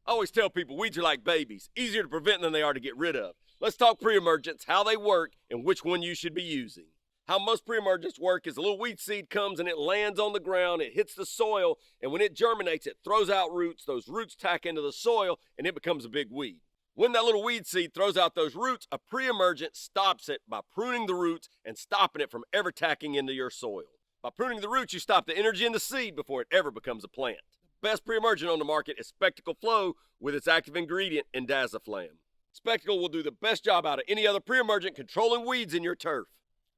I always tell people weeds are like babies, easier to prevent than they are to get rid of. Let's talk pre-emergents, how they work, and which one you should be using. How most pre-emergents work is a little weed seed comes and it lands on the ground, it hits the soil, and when it germinates, it throws out roots. Those roots tack into the soil, and it becomes a big weed. When that little weed seed throws out those roots, a pre-emergent stops it by pruning the roots and stopping it from ever tacking into your soil. By pruning the roots, you stop the energy in the seed before it ever becomes a plant. The best pre-emergent on the market is Specticle Flow with its active ingredient, indaziflam. Specticle will do the best job out of any other pre-emergent controlling weeds in your turf.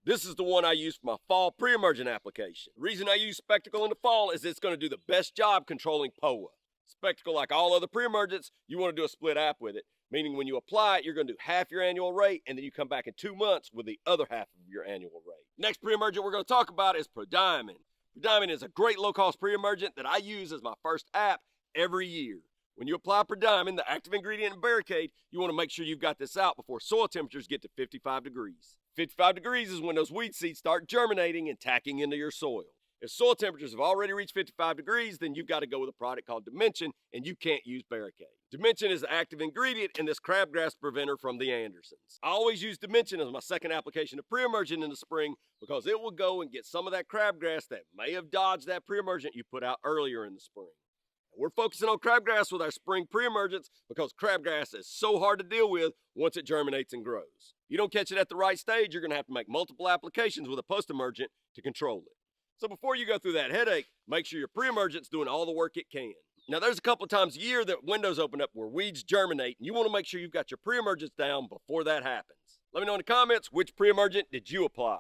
This is the one I use for my fall pre-emergent application. The reason I use Specticle in the fall is it's going to do the best job controlling POA. Specticle, like all other pre-emergents, you want to do a split app with it, meaning when you apply it, you're going to do half your annual rate, and then you come back in 2 months with the other half of your annual rate. Next pre-emergent we're going to talk about is prodiamine. Prodiamine is a great low-cost pre-emergent that I use as my first app every year. When you apply prodiamine, the active ingredient in Barricade, you want to make sure you've got this out before soil temperatures get to 55 degrees. 55 degrees is when those weed seeds start germinating and tacking into your soil. If soil temperatures have already reached 55 degrees, then you've got to go with a product called Dimension, and you can't use Barricade. Dimension is the active ingredient in this crabgrass preventer from the Andersons. I always use Dimension as my second application of pre-emergent in the spring because it will go and get some of that crabgrass that may have dodged that pre-emergent you put out earlier in the spring. We're focusing on crabgrass with our spring pre-emergents because crabgrass is so hard to deal with once it germinates and grows. You don't catch it at the right stage, you're going to have to make multiple applications with a post-emergent to control it. So before you go through that headache, make sure your pre-emergent's doing all the work it can. Now there's a couple of times a year that windows open up where weeds germinate, and you want to make sure you've got your pre-emergents down before that happens. Let me know in the comments which pre-emergent did you apply.